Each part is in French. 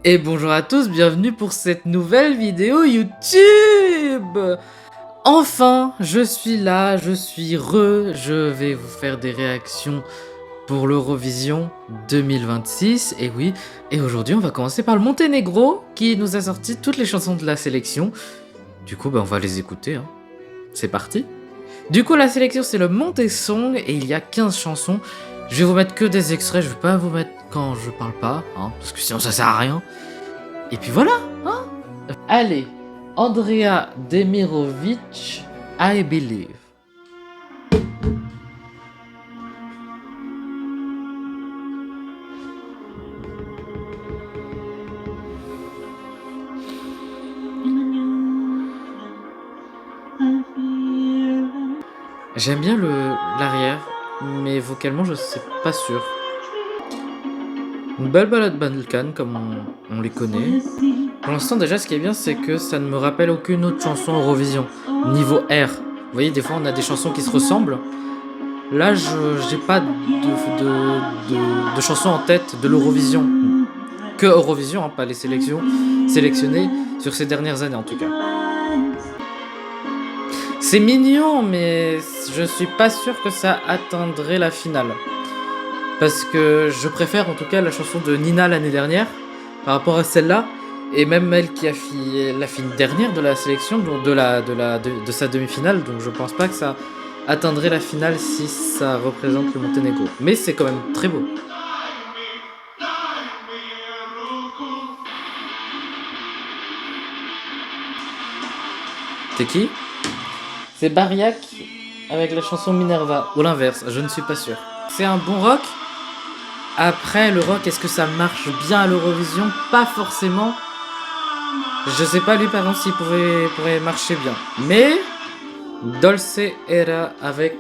Et bonjour à tous, bienvenue pour cette nouvelle vidéo YouTube. Enfin, je suis là, je vais vous faire des réactions pour l'Eurovision 2026, et oui, et aujourd'hui on va commencer par le Monténégro, qui nous a sorti toutes les chansons de la sélection. Du coup, on va les écouter, hein. C'est parti. Du coup, la sélection c'est le Montesong, et il y a 15 chansons. Je vais vous mettre que des extraits, je vais pas vous mettre quand je parle pas, hein, parce que sinon ça sert à rien. Et puis voilà, hein. Allez, Andrea Demirovic, I Believe. J'aime bien l'arrière, mais vocalement je sais pas sûr. Une belle balade Balkan comme on les connaît. Pour l'instant déjà ce qui est bien c'est que ça ne me rappelle aucune autre chanson Eurovision. Niveau R. Vous voyez des fois on a des chansons qui se ressemblent. Là j'ai pas de chansons en tête de l'Eurovision. Que Eurovision, hein, pas les sélectionnées sur ces dernières années en tout cas. C'est mignon, mais je suis pas sûr que ça atteindrait la finale. Parce que je préfère en tout cas la chanson de Nina l'année dernière par rapport à celle-là. Et même elle qui a fini dernière de la sélection, donc de sa demi-finale. Donc je pense pas que ça atteindrait la finale si ça représente le Monténégro. Mais c'est quand même très beau. C'est qui? C'est Bariak avec la chanson Minerva, ou l'inverse, je ne suis pas sûr. C'est un bon rock. Après, le rock, est-ce que ça marche bien à l'Eurovision? Pas forcément. Je sais pas lui par exemple s'il pourrait marcher bien. Mais Dolce Era avec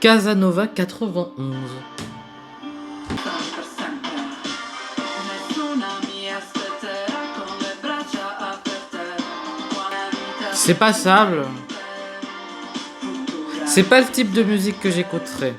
Casanova 91. C'est passable. C'est pas le type de musique que j'écouterais.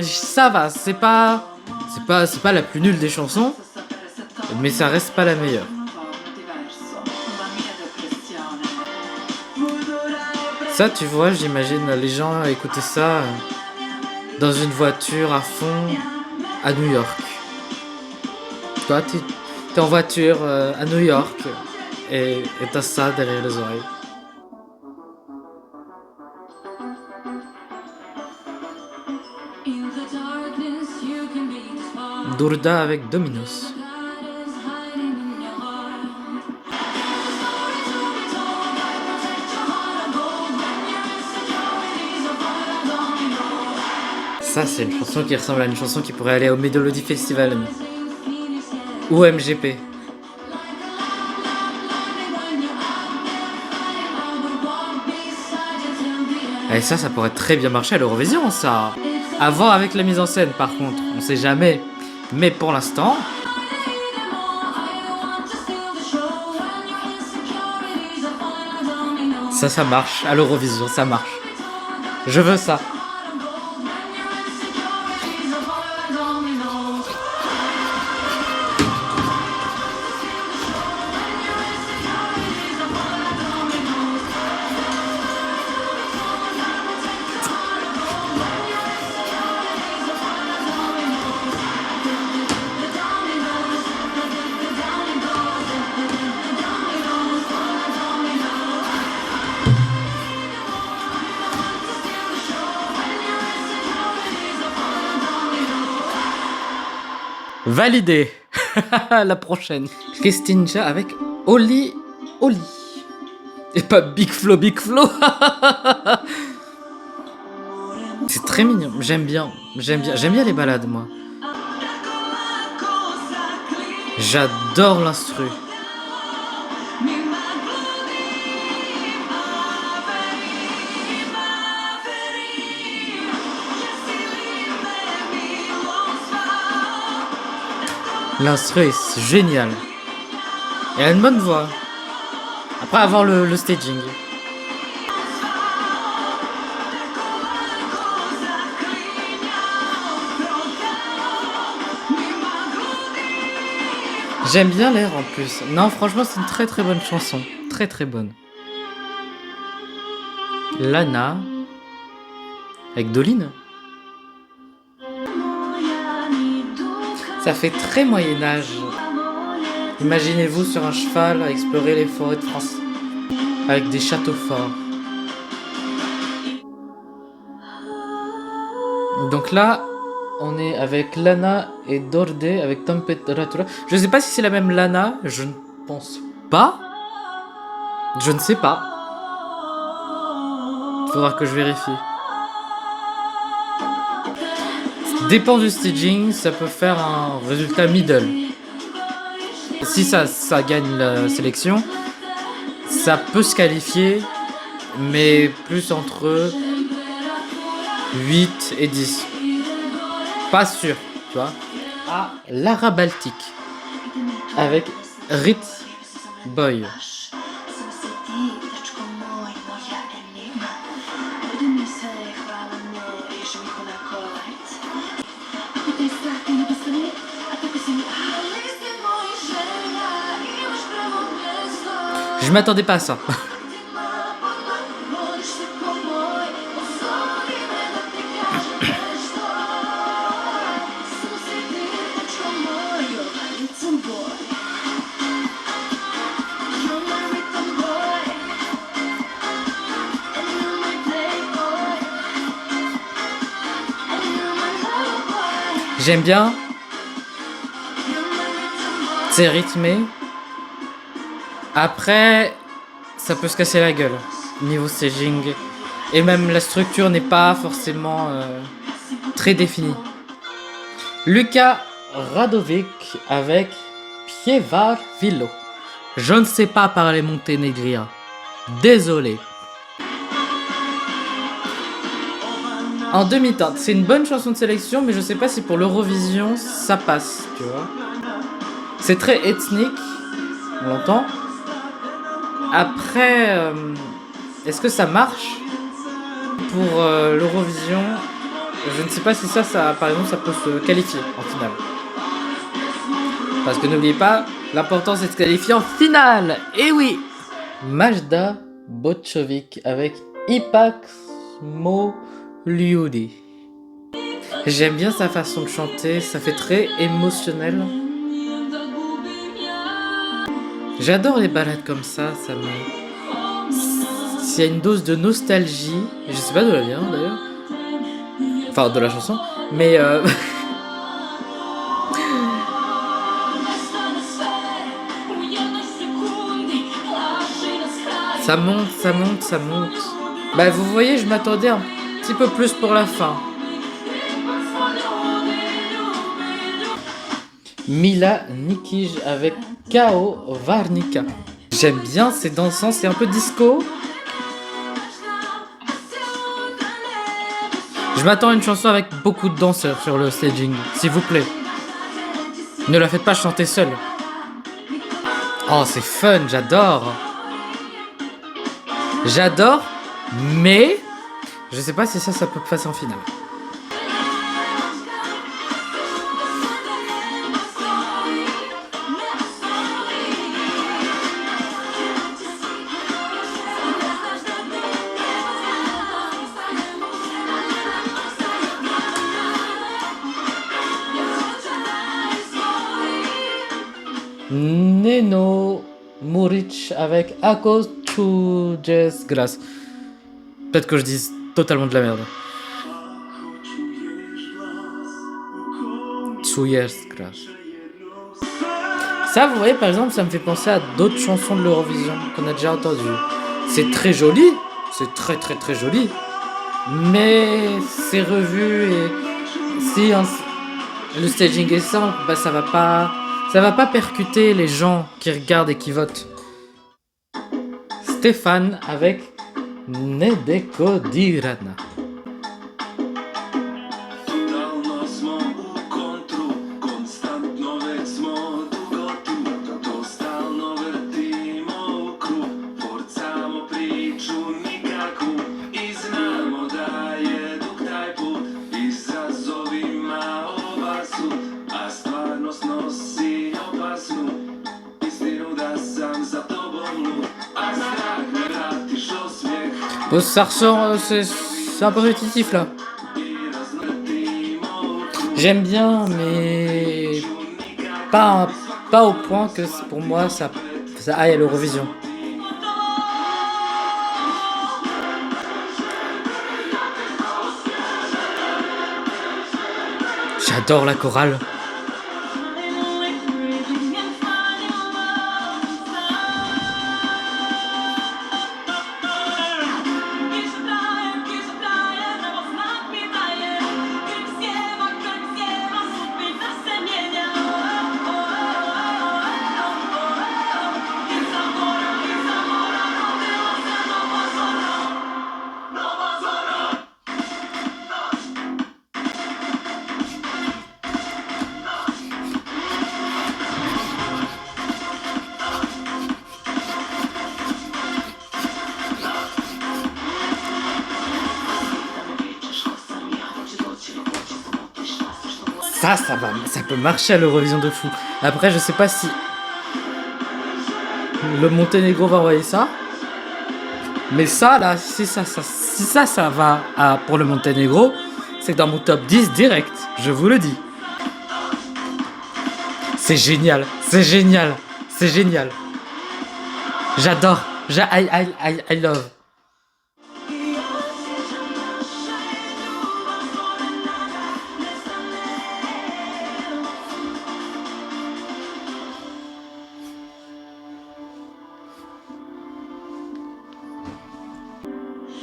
Ça va, c'est pas la plus nulle des chansons, mais ça reste pas la meilleure. Ça, tu vois, j'imagine les gens écouter ça dans une voiture à fond à New York. Toi, t'es en voiture à New York et t'as ça derrière les oreilles. Durda avec Dominos. Ça, c'est une chanson qui ressemble à une chanson qui pourrait aller au Melody Festival ou MGP. Et ça pourrait très bien marcher à l'Eurovision, ça. À voir avec la mise en scène, par contre, on sait jamais. Mais pour l'instant, ça marche à l'Eurovision, ça marche. Je veux ça. Validé. La prochaine. Christinja avec Oli. Et pas Big Flo. C'est très mignon. J'aime bien les balades, moi. J'adore l'instru. L'instru est génial. Elle a une bonne voix. Après avoir le staging. J'aime bien l'air en plus. Non, franchement, c'est une très très bonne chanson. Très très bonne. Lana. Avec Doline. Ça fait très Moyen-Âge. Imaginez-vous sur un cheval à explorer les forêts de France. Avec des châteaux forts. Donc là, on est avec Lana et Dorde avec Temperatura. Je sais pas si c'est la même Lana, je ne pense pas. Je ne sais pas. Faudra que je vérifie. Dépend du staging, ça peut faire un résultat middle. Si ça gagne la sélection, ça peut se qualifier, mais plus entre 8 et 10. Pas sûr, tu vois. À Lara Baltic avec Ritz Boy. Je m'attendais pas à ça. J'aime bien. C'est rythmé. Après, ça peut se casser la gueule niveau staging. Et même la structure n'est pas forcément très définie. Luka Radovic avec Pievar Villo. Je ne sais pas parler monténégrin. Désolé. En demi-teinte, c'est une bonne chanson de sélection, mais je sais pas si pour l'Eurovision ça passe, tu vois. C'est très ethnique, on l'entend. Après, est-ce que ça marche pour l'Eurovision? Je ne sais pas si ça, par exemple, ça peut se qualifier en finale. Parce que n'oubliez pas, l'important c'est de se qualifier en finale. Et oui, Majda Botchovic avec Ipak Moliudi. J'aime bien sa façon de chanter, ça fait très émotionnel. J'adore les balades comme ça me... S'il y a une dose de nostalgie, je sais pas d'où elle vient d'ailleurs, enfin de la chanson, mais ça monte, ça monte, ça monte. Bah vous voyez, je m'attendais un petit peu plus pour la fin. Mila Nikic avec Kao Varnica. J'aime bien, c'est dansant, c'est un peu disco. Je m'attends à une chanson avec beaucoup de danseurs sur le staging, s'il vous plaît. Ne la faites pas chanter seule. Oh, c'est fun, j'adore. J'adore, mais je sais pas si ça peut passer en finale. Neno Muric avec Ako Chujes Gras. Peut-être que je dis totalement de la merde. Chujes Gras. Ça, vous voyez, par exemple, ça me fait penser à d'autres chansons de l'Eurovision qu'on a déjà entendues. C'est très joli, c'est très très très joli, mais c'est revu et si le staging est simple, bah ça va pas percuter les gens qui regardent et qui votent. Stéphane avec Nedeko Dirana. Bon, ça ressort, c'est un peu répétitif là. J'aime bien, mais pas au point que pour moi ça aille à l'Eurovision. J'adore la chorale. Ça peut marcher à l'Eurovision de fou. Après, je sais pas si le Monténégro va envoyer ça. Mais ça, là, si ça va pour le Monténégro, c'est dans mon top 10 direct. Je vous le dis. C'est génial. C'est génial. C'est génial. J'adore. I love.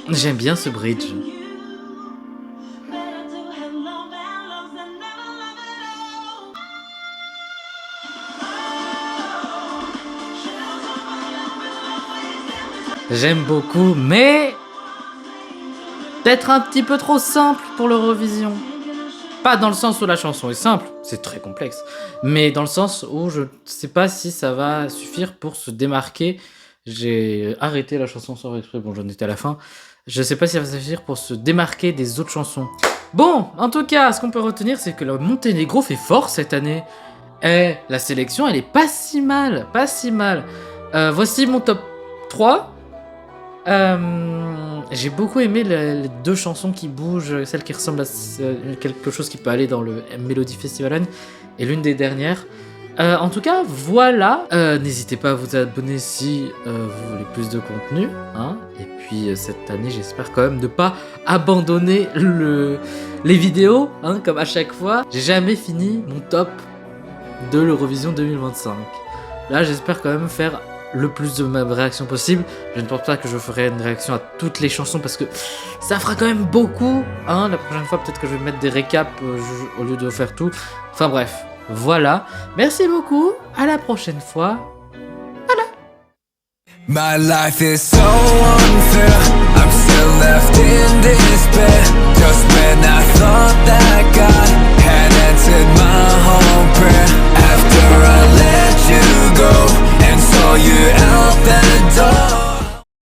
J'aime bien ce bridge. J'aime beaucoup, mais peut-être un petit peu trop simple pour l'Eurovision. Pas dans le sens où la chanson est simple, c'est très complexe, mais dans le sens où je ne sais pas si ça va suffire pour se démarquer. J'ai arrêté la chanson sans exprès, bon j'en étais à la fin. Je sais pas si ça va suffire pour se démarquer des autres chansons. Bon, en tout cas, ce qu'on peut retenir, c'est que le Monténégro fait fort cette année. Et la sélection, elle est pas si mal, pas si mal. Voici mon top 3. J'ai beaucoup aimé les deux chansons qui bougent, celle qui ressemble à quelque chose qui peut aller dans le Melody Festival et l'une des dernières. En tout cas, voilà. N'hésitez pas à vous abonner si vous voulez plus de contenu. Hein. Et puis cette année, j'espère quand même ne pas abandonner les vidéos, hein, comme à chaque fois. J'ai jamais fini mon top de l'Eurovision 2025. Là, j'espère quand même faire le plus de ma réaction possible. Je ne pense pas que je ferai une réaction à toutes les chansons parce que ça fera quand même beaucoup. Hein. La prochaine fois, peut-être que je vais mettre des récaps au lieu de faire tout. Enfin bref. Voilà, merci beaucoup, à la prochaine fois. Voilà. My life is so unfair, I'm still left in this